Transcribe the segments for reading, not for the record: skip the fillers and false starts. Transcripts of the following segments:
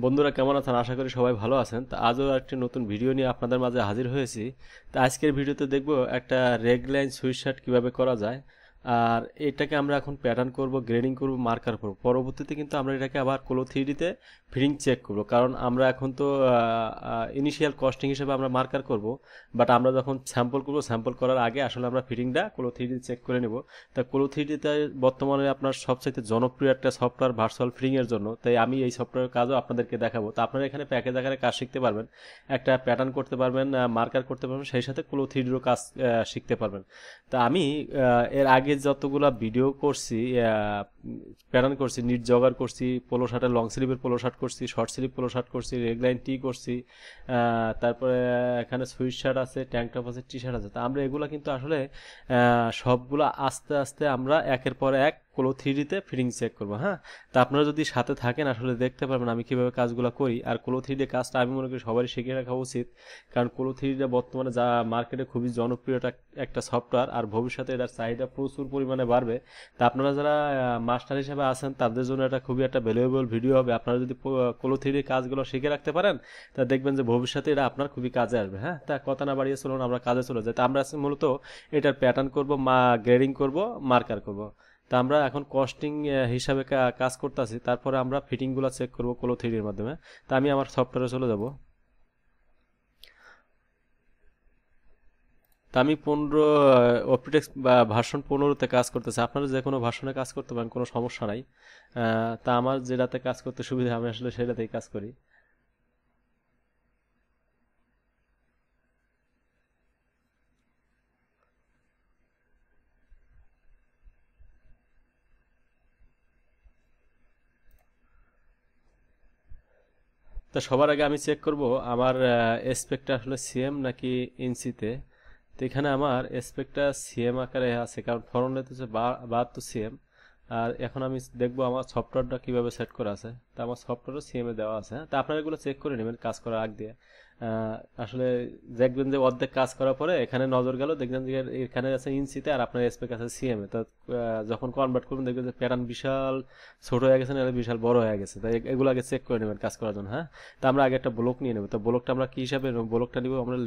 বন্ধুরা কেমন আছেন? আশা করি সবাই ভালো আছেন। তা আজও একটি নতুন ভিডিও নিয়ে আপনাদের মাঝে হাজির হয়েছি। তা আজকের ভিডিওতে দেখব একটা রেগলাইন সুইচ শার্ট কিভাবে করা যায়। আর এটাকে আমরা এখন প্যাটার্ন করব, গ্রেডিং করব, মার্কার করব। পরবর্তীতে কিন্তু আমরা এটাকে আবার কোলো থ্রিডিতে ফিটিং চেক করব, কারণ আমরা এখন তো ইনিশিয়াল কস্টিং হিসেবে আমরা মার্কার করব। বাট আমরা যখন স্যাম্পল করব, স্যাম্পল করার আগে আসলে আমরা ফিটিংটা কোলো থ্রিডি চেক করে নেব। তা কোলো থ্রিডিতে বর্তমানে আপনার সবচাইতে জনপ্রিয় একটা সফটওয়্যার ভার্চুয়াল ফিটিং এর জন্য, তাই আমি এই সফটওয়্যারের কাজও আপনাদেরকে দেখাবো। তো আপনারা এখানে প্যাকেজ আকারে কাজ শিখতে পারবেন, একটা প্যাটার্ন করতে পারবেন, মার্কার করতে পারবেন, সেই সাথে কোলো থ্রিডিরও কাজ শিখতে পারবেন। তা আমি এর আগে যতগুলা ভিডিও করছি, প্যাটার্ন করছি, নিট জগার করছি, পোলো শার্টের লং স্লিভের পোলো শার্ট করছি, শর্ট স্লিভ পোলো শার্ট করছি, রেগলাইন টি করছি, তারপরে এখানে সুইট শার্ট আছে, ট্যাঙ্ক টপ আছে, টি শার্ট আছে। তা আমরা এগুলা কিন্তু আসলে সবগুলা আস্তে আস্তে আমরা একের পর এক কোলো থ্রিডিতে ফিটিং চেক করবো। হ্যাঁ, তা আপনারা যদি সাথে থাকেন আসলে দেখতে পারবেন আমি কিভাবে কাজগুলো করি। আর কোলো থ্রিডি কাজটা আমি মনে করি সবারই শিখে রাখা উচিত, কারণ কোলো থ্রিডিটা বর্তমানে যা মার্কেটে খুবই জনপ্রিয় একটা সফটওয়্যার, আর ভবিষ্যতে এটার চাহিদা প্রচুর পরিমাণে বাড়বে। তা আপনারা যারা মাস্টার হিসেবে আছেন তাদের জন্য এটা খুবই একটা ভ্যালুয়েবল ভিডিও হবে। আপনারা যদি কোলো থ্রিডি কাজগুলো শিখে রাখতে পারেন, তা দেখবেন যে ভবিষ্যতে এটা আপনার খুবই কাজে আসবে। হ্যাঁ, তা কথা না বাড়িয়ে চলুন আমরা কাজে চলে যাই। তা আমরা আজকে মূলত এটার প্যাটার্ন করব, গ্রেডিং করব, মার্কার করব। তা আমরা এখন কস্টিং হিসাবে কাজ করতেছি, তারপরে আমরা ফিটিংগুলো চেক করব কোলো থ্রিডির মাধ্যমে। তা আমি আমার সফটওয়্যারে চলে যাব। তা আমি 15 অপটিক্স বা ভার্সন 15-তে কাজ করতেছি। আপনারা যে কোনো ভার্সনে কাজ করতে পারেন, কোনো সমস্যা নাই। তা আমার যেটাতে কাজ করতে সুবিধা আমি আসলে সেটাতেই কাজ করি। তা সবার আগে আমি চেক করব আমার স্পেকটা আসলে সিএম নাকি ইঞ্চিতে। তো এখানে আমার স্পেকটা সিএম আকারে আছে, কারণ ফরম্যাট হচ্ছে 72 সিএম। আর এখন আমি দেখবো আমার সফটওয়্যারটা কিভাবে সেট করা আছে। তা আমার সফটওয়্যারও সিএম এ দেওয়া আছে। হ্যাঁ, তা আপনারা এগুলো চেক করে নেবেন কাজ করার আগ দিয়ে। আসলে দেখবেন যে অর্ধেক কাজ করার পরে এখানে নজর গেল, দেখবেন যে এখানে আছে ইঞ্চিতে আর আপনার স্পেক আছে সিএম এ। তো যখন কনভার্ট করবেন দেখবেন যে প্যাটার্ন বিশাল ছোট হয়ে গেছে, না বিশাল বড় হয়ে গেছে। তাই এগুলো আগে চেক করে নেবেন কাজ করার জন্য। হ্যাঁ, তা আমরা আগে একটা ব্লক নিয়ে নেব। তো ব্লকটা আমরা কি হিসাবে নেব? ব্লকটা নিব আমরা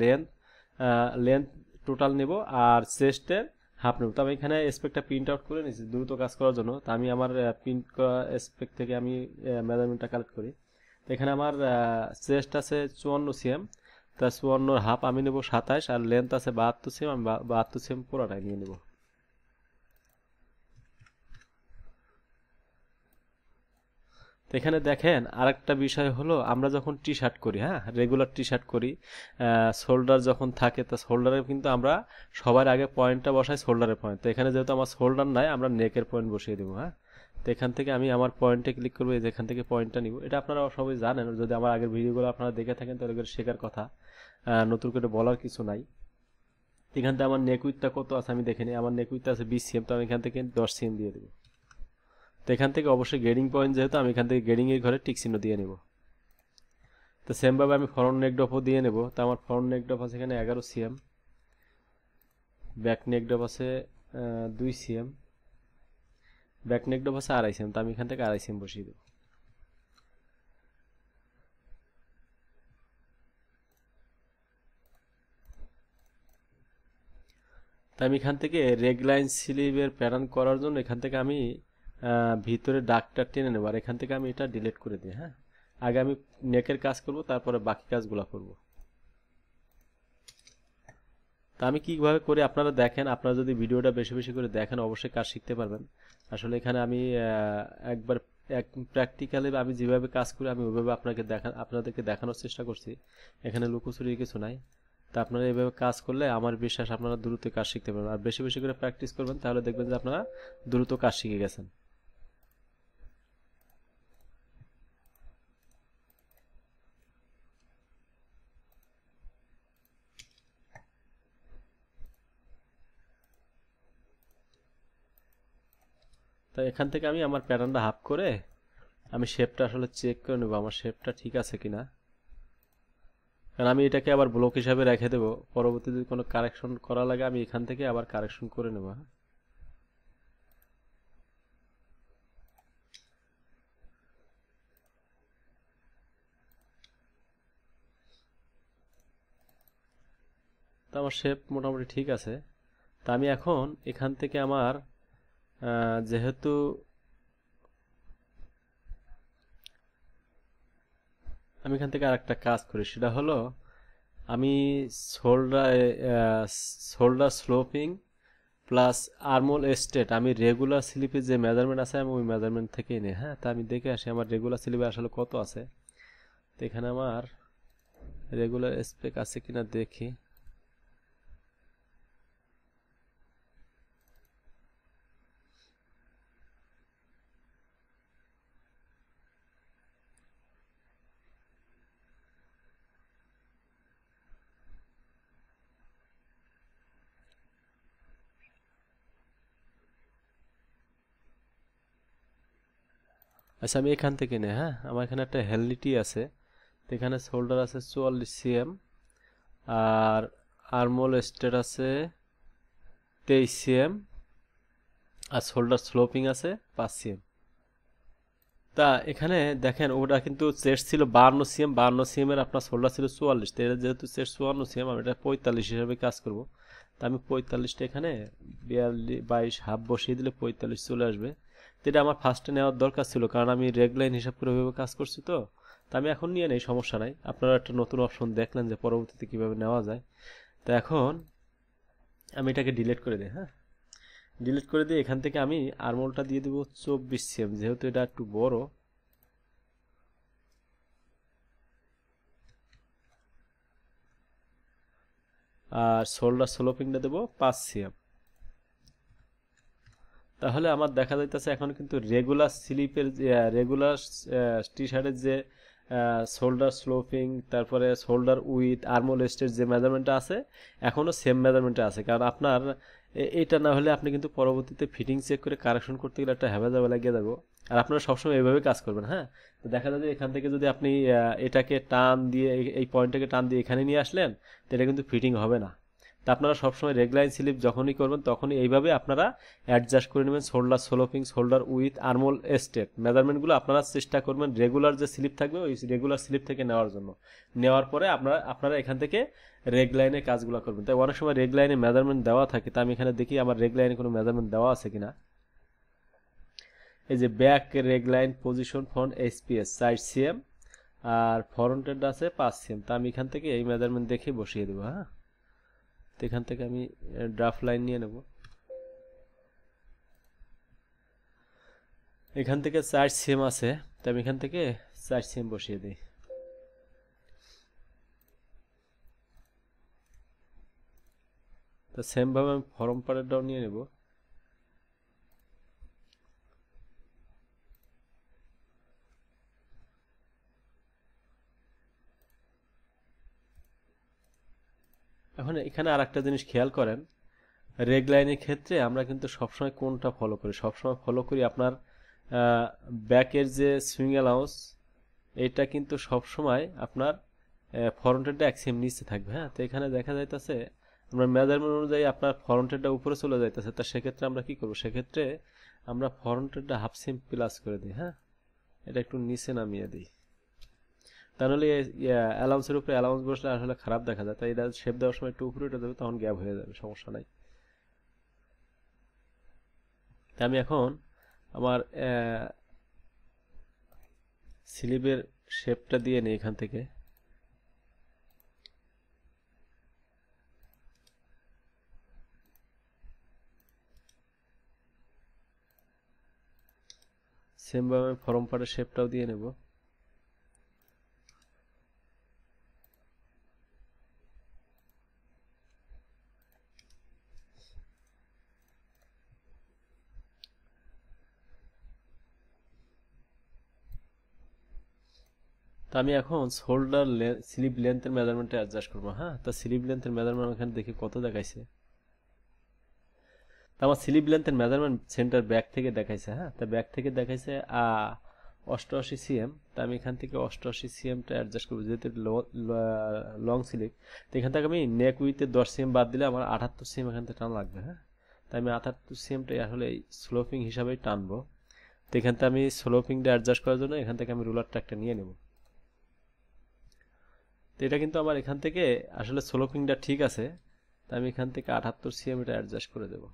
লেন্থ টোটাল নেব, আর চেস্টের হাফ নেব। তো আমি এখানে স্পেকটা প্রিন্ট আউট করে নিয়েছি দ্রুত কাজ করার জন্য। তো আমি আমার প্রিন্ট করা স্পেক থেকে আমি মেজারমেন্টটা কালেক্ট করি। তো এখানে আমার চেস্ট আছে 54 সিএম, তা 54 হাফ আমি নেব 27, আর লেন্থ আছে 72 সিএম, আমি 72 সিএম পুরোটাই নিয়ে নেব। তো এখানে দেখেন আরেকটা বিষয় হলো, আমরা যখন টি শার্ট করি, হ্যাঁ রেগুলার টি শার্ট করি, শোল্ডার যখন থাকে, তো শোল্ডারে কিন্তু আমরা সবার আগে পয়েন্টটা বসাই শোল্ডারের পয়েন্ট। তো এখানে যেহেতু আমার শোল্ডার নাই, আমরা নেকের পয়েন্ট বসিয়ে দেবো। হ্যাঁ, তো এখান থেকে আমি আমার পয়েন্টে ক্লিক করবো, এই যে এখান থেকে পয়েন্টটা নিব। এটা আপনারা সবাই জানেন, যদি আমার আগের ভিডিওগুলো আপনারা দেখে থাকেন তাহলে এগুলো শেখার কথা, নতুন করে বলার কিছু নাই। এখান থেকে আমার নেক উইথটা কত আছে আমি দেখে নিই। আমার নেক উইথটা আছে 20 সিএম, তো আমি এখান থেকে 10 সিএম দিয়ে দেবো। তো এখান থেকে অবশ্যই গ্রেডিং পয়েন্ট, যেহেতু আমি এখান থেকে গ্রেডিং এর ঘরে টিক চিহ্ন দিয়ে নেব। তো সেম ভাবে আমি ফ্রন্ট নেক ড্রপও দিয়ে নেব। তো আমার ফ্রন্ট নেক ড্রপ আছে এখানে 11 সিএম, ব্যাক নেক ড্রপ আছে 2 সিএম, ব্যাক নেক ড্রপ আছে 2.5 সিএম। তো আমি এখান থেকে 2.5 সিএম বসিয়ে দেবো। তো আমি এখান থেকে রেগলাইন স্লিভের প্যাটার্ন করার জন্য এখান থেকে আমি ভিতরে দাগটা টেনে নেব, আর এখান থেকে আমি এটা ডিলিট করে দিই। হ্যাঁ, আগে আমি নেকের কাজ করব, তারপরে বাকি কাজগুলো করব। তা আমি কিভাবে করি আপনারা দেখেন। আপনারা যদি ভিডিওটা বেশি বেশি করে দেখেন অবশ্যই কাজ শিখতে পারবেন। আসলে এখানে আমি একবার এক প্র্যাকটিক্যালি আমি যেভাবে কাজ করি আমি ওইভাবে আপনাদেরকে দেখানোর চেষ্টা করছি। এখানে লুকোচুরি কিছু নাই। তা আপনারা এইভাবে কাজ করলে আমার বিশ্বাস আপনারা দ্রুত কাজ শিখতে পারবেন। আর বেশি বেশি করে প্র্যাকটিস করবেন, তাহলে দেখবেন যে আপনারা দ্রুত কাজ শিখে গেছেন। তাই এখান থেকে আমি আমার প্যাটার্নটা হাফ করে আমি শেপটা আসলে চেক করে নেবো আমার শেপটা ঠিক আছে কিনা। কারণ আমি এটাকে আবার ব্লক হিসাবে রেখে দেবো, পরবর্তী যদি কোনো কারেকশন করা লাগে আমি এখান থেকে আবার কারেকশন করে নেবো। হ্যাঁ? আমার শেপ মোটামুটি ঠিক আছে। তা আমি এখন এখান থেকে আমার যেহেতু আমি এখান থেকে আরেকটা কাজ করি, সেটা হলো আমি shoulder shoulder sloping plus armhole straight আমি রেগুলার স্লিপে যে মেজারমেন্ট আছে আমি ওই মেজারমেন্ট থেকেই নিই। হ্যাঁ, তা আমি দেখে আসি আমার রেগুলার স্লিপে আসলে কত আছে। তো এখানে আমার রেগুলার স্পেক আছে কিনা দেখি। আচ্ছা, আমি এখান থেকে নিই। হ্যাঁ, আমার এখানে একটা হেলনিটি আছে। তো এখানে শোল্ডার আছে 44 cm, আর আর্মোল স্টেট আছে 23 cm, আর শোল্ডার স্লোপিং আছে 5 cm। তা এখানে দেখেন ওটা কিন্তু চেস্ট ছিল 52 cm, 52 cm এর আপনার শোল্ডার ছিল 44। তো এটা যেহেতু চেস্ট 54 cm, আমি এটা 45 হিসাবে কাজ করব। তা আমি 45টা এখানে 42 হাফ বসিয়ে দিলে 45 চলে আসবে। তো এটা আমার ফার্স্টে নেওয়ার দরকার ছিল, কারণ আমি রেগলাইন হিসাব করে ওইভাবে কাজ করছি। তো তা আমি এখন নিয়ে নেই, সমস্যা নাই। আপনারা একটা নতুন অপশন দেখলেন যে পরবর্তীতে কিভাবে নেওয়া যায়। তো এখন আমি এটাকে ডিলিট করে দিই। হ্যাঁ, ডিলিট করে দিয়ে এখান থেকে আমি আর্মোলটা দিয়ে দেবো 24 cm, যেহেতু এটা একটু বড়। আর শোল্ডার স্লোপিংটা দেবো 5 cm। তাহলে আমার দেখা যাইতেছে এখন কিন্তু রেগুলার স্লিপের রেগুলার টি শার্টের যে শোল্ডার স্লোপিং, তারপরে শোল্ডার উইথ আর্মোল রেস্টের যে মেজারমেন্টটা আছে এখনও সেম মেজারমেন্টে আছে। কারণ আপনার এটা না হলে আপনি কিন্তু পরবর্তীতে ফিটিং চেক করে কারেকশন করতে গেলে একটা হ্যাভা লাগিয়ে যাবো। আর আপনারা সবসময় এইভাবে কাজ করবেন। হ্যাঁ, তো দেখা যায় যে এখান থেকে যদি আপনি এটাকে টান দিয়ে এই পয়েন্টটাকে টান দিয়ে এখানে নিয়ে আসলেন, তো এটা কিন্তু ফিটিং হবে না। তা আপনারা সবসময় রেগলাইন স্লিপ যখনই করবেন তখনই এইভাবে আপনারা অ্যাডজাস্ট করে নেবেন। Shoulder sloping, shoulder with armhole straight মেজারমেন্টগুলো আপনারা চেষ্টা করবেন রেগুলার যে স্লিপ থাকবে ওই রেগুলার স্লিপ থেকে নেওয়ার জন্য। নেওয়ার পরে আপনারা এখান থেকে রেগলাইনে কাজগুলো করবেন। তাই অনেক সময় রেগলাইনে মেজারমেন্ট দেওয়া থাকে, তা আমি এখানে দেখি আমার রেগলাইনে কোনো মেজারমেন্ট দেওয়া আছে কিনা। এই যে back raglan position front SPS 4 cm, আর ফ্রন্টের আছে 5 cm। তা আমি এখান থেকে এই মেজারমেন্ট দেখে বসিয়ে দেবো। হ্যাঁ, তো এখান থেকে আমি ড্রাফট লাইন নিয়ে নেব। এখান থেকে 4 cm আছে, তো আমি এখান থেকে 4 cm বসিয়ে দিই। তো সেম ভাবে আমি ফরম পার্টটাও নিয়ে নেব। এখন এখানে আর একটা জিনিস খেয়াল করেন, রেগলাইনের ক্ষেত্রে আমরা কিন্তু সবসময় কোনটা ফলো করি? সবসময় ফলো করি আপনার ব্যাকের যে সুইং অ্যালাউন্স, এটা কিন্তু সবসময় আপনার ফ্রন্টেরটা 1 cm নিচে থাকবে। হ্যাঁ, তো এখানে দেখা যাইতেছে আমরা মেজারমেন্ট অনুযায়ী আপনার ফ্রন্টেরটা উপরে চলে যাইতেছে। তা সেক্ষেত্রে আমরা কি করব? সেক্ষেত্রে আমরা ফ্রন্টেরটা 1/2 cm প্লাস করে দিই। হ্যাঁ, এটা একটু নিচে নামিয়ে দিই, তাহলে অ্যালাউন্সের উপরে অ্যালাউন্স বসলে আসলে খারাপ দেখা যায়। তাই এটা শেপ দেওয়ার সময় একটু উপরে উঠে যাবে, তখন গ্যাপ হয়ে যাবে, সমস্যা নাই। তাই আমি এখন আমার স্লিপের শেপটা দিয়ে নিই এখান থেকে। সেমভাবে ফরম পার্টের শেপটাও দিয়ে নেব। তো আমি এখন শোল্ডার স্লিপ লেন্থের মেজারমেন্টে অ্যাডজাস্ট করবো। হ্যাঁ, তা স্লিপ লেন্থের মেজারমেন্ট এখানে দেখি কত দেখাইছে। তা আমার স্লিপ লেন্থের মেজারমেন্ট সেন্টার ব্যাক থেকে দেখাইছে। হ্যাঁ, তা ব্যাক থেকে দেখাইছে 88 cm। তা আমি এখান থেকে 88 cmটা অ্যাডজাস্ট করবো, যেহেতু লং স্লিপ। তো এখান থেকে আমি নেক উইথে 10 cm বাদ দিলে আমার 78 cm এখান থেকে টান লাগবে। হ্যাঁ, তাই আমি 78 cmটাই আসলে স্লোপিং হিসাবেই টানবো। তো এখান থেকে আমি স্লোপিংটা অ্যাডজাস্ট করার জন্য এখান থেকে আমি রুলারটা একটা নিয়ে নেব। তো এটা কিন্তু আমার এখান থেকে আসলে স্লোপিংটা ঠিক আছে। তা আমি এখান থেকে 78 সিএম এটা অ্যাডজাস্ট করে দেব।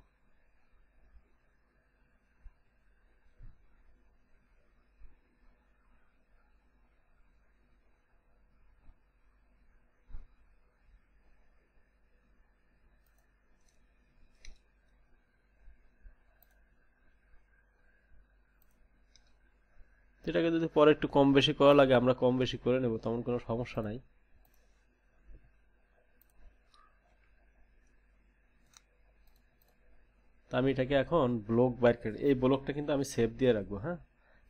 এটাকে যদি পরে একটু কম বেশি করা লাগে আমরা কম বেশি করে নেব, তেমন কোনো সমস্যা নাই। তা আমি এটাকে এখন ব্লক বাইর করে, এই ব্লকটা কিন্তু আমি সেভ দিয়ে রাখবো, হ্যাঁ,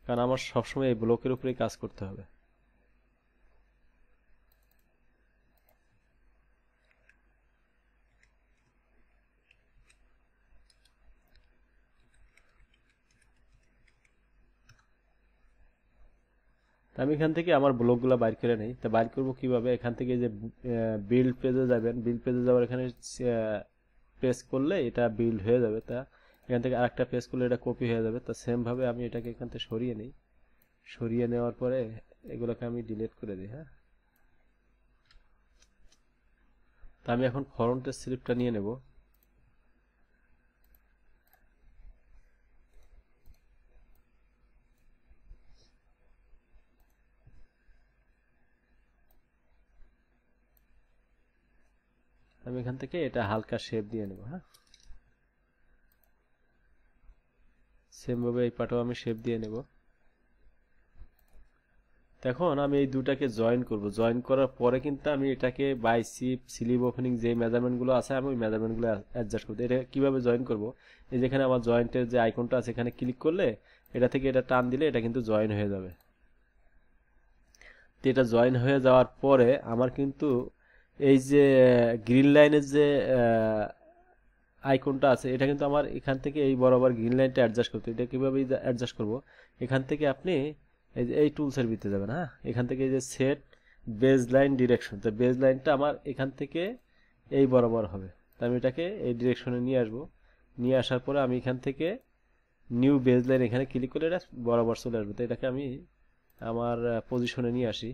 কারণ আমার সবসময় এই ব্লকের উপরেই কাজ করতে হবে। তা আমি এখান থেকে আমার ব্লকগুলো বাইর করে নেই। তা বাইর করবো কিভাবে, এখান থেকে যে বিল্ড পেজে যাবেন, বিল্ড পেজে যাওয়ার এখানে প্রেস করলে এটা বিল্ড হয়ে যাবে। তা এখান থেকে আরেকটা প্রেস করলে এটা কপি হয়ে যাবে। তা সেম ভাবে আমি এটাকে এখান থেকে সরিয়ে নিই, সরিয়ে নেওয়ার পরে এগুলোকে আমি ডিলিট করে দিই, হ্যাঁ। তা আমি এখন ফরন্টের স্লিপটা নিয়ে নেব। আমি এখান থেকে এটা হালকা শেপ দিয়ে নেব, হ্যাঁ। সেম ভাবে এই পাটাও আমি শেপ দিয়ে নেব। এখন আমি এই দুটাকে জয়েন করব, জয়েন করার পরে কিন্তু আমি এটাকে বাইসিপ স্লিভ ওপেনিং যে মেজারমেন্ট গুলো আছে আমি ওই মেজারমেন্ট গুলো অ্যাডজাস্ট করব। এটা কিভাবে জয়েন করব, এই যেখানে আমার জয়েন্টের যে আইকনটা আছে এখানে ক্লিক করলে এটা থেকে এটা টান দিলে এটা কিন্তু জয়েন হয়ে যাবে। তো এটা জয়েন হয়ে যাওয়ার পরে আমার কিন্তু এই যে গ্রিন লাইনের যে আইকনটা আছে এটা কিন্তু আমার এখান থেকে এই বরাবর গ্রিন লাইনটা অ্যাডজাস্ট করতে, এটা কিভাবে অ্যাডজাস্ট করব, এখান থেকে আপনি এই যে এই টুলসের ভিতরে যাবেন, হ্যাঁ, এখান থেকে এই যে সেট বেজ লাইন ডিরেকশন, তো বেজ লাইনটা আমার এখান থেকে এই বরাবর হবে। তো আমি এটাকে এই ডিরেকশনে নিয়ে আসব, নিয়ে আসার পরে আমি এখান থেকে নিউ বেজ লাইন এখানে ক্লিক করে এটা বরাবর চলে আসবে। তো এটাকে আমি আমার পজিশনে নিয়ে আসি।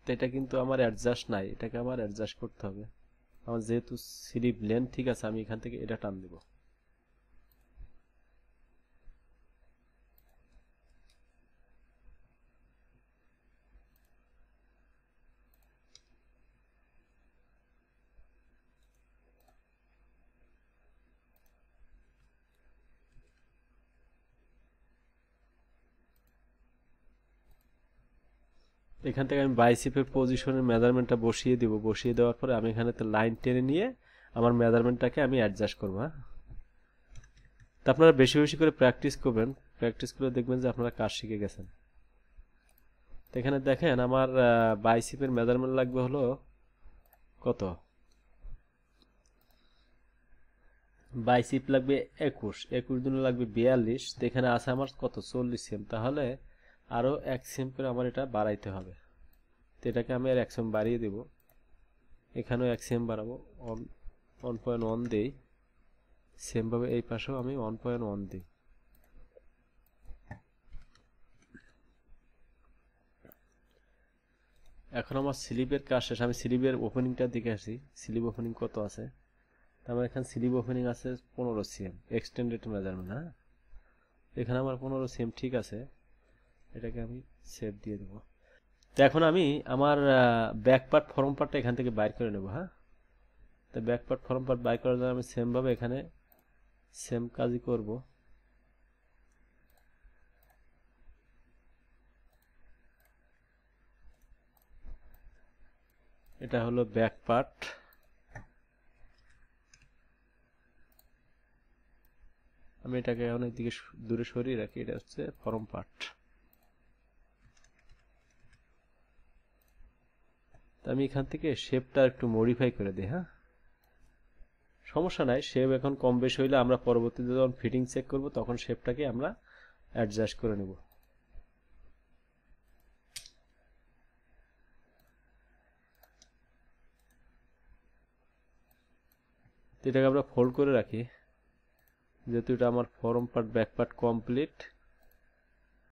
তো এটা কিন্তু আমার অ্যাডজাস্ট নাই, এটাকে আমার অ্যাডজাস্ট করতে হবে। আমার যেহেতু স্লিপ লেন্থ ঠিক আছে আমি এখান থেকে এটা টান দেব। এখান থেকে আমি বাইসেপের পজিশনের মেজারমেন্টটা বসিয়ে দিব, বসিয়ে দেওয়ার পরে আমি এখানে লাইন টেনে নিয়ে আমার মেজারমেন্টটাকে আমি অ্যাডজাস্ট করবো, হ্যাঁ। তা আপনারা বেশি বেশি করে প্র্যাকটিস করবেন, প্র্যাকটিস করে দেখবেন যে আপনারা কাজ শিখে গেছেন। তো এখানে দেখেন আমার বাইসেপের মেজারমেন্ট লাগবে হলো কত, বাইসেপ লাগবে 21, 21 দিনে লাগবে 42। তো এখানে আছে আমার কত 40 সেম, তাহলে আরো 1 সেম করে আমার এটা বাড়াইতে হবে। তো এটাকে আমি আর 1 সেম বাড়িয়ে দেব, এখানেও 1 সেম বাড়াবো, 1.1 দেই। সেম ভাবে এই পাশেও আমি 1.1 দিই। এখন আমার স্লিপের কাজ শেষ, আমি স্লিপের ওপেনিংটা দিকে আসি, স্লিপ ওপেনিং কত আছে। আমার এখানে স্লিপ ওপেনিং আছে 15 সিএম এক্সটেন্ডেড মেজারমেন্ট, হ্যাঁ। এখানে আমার 15 সিএম ঠিক আছে, এটাকে আমি সেভ দিয়ে দেবো। তো এখন আমি আমার ব্যাক পার্ট ফরম পার্টটা এখান থেকে বাইর করে নেব, হ্যাঁ। তো ব্যাক পার্ট ফরম পার্ট বাইর করার জন্য আমি সেম ভাবে এখানে সেম কাজই করব। এটা হলো ব্যাক পার্ট, আমি এটাকে অনেক দিকে দূরে সরিয়ে রাখি, এটা হচ্ছে ফরম পার্ট। আমি এখান থেকে শেপটা একটু মডিফাই করে দিই, হ্যাঁ, সমস্যা নাই। শেপ এখন কম বেশি হইলে আমরা পরবর্তীতে যখন ফিটিং চেক করব তখন শেপটাকে আমরা অ্যাডজাস্ট করে নেব। এটাকে আমরা ফোল্ড করে রাখি, যেহেতু এটা আমার form part back part complete.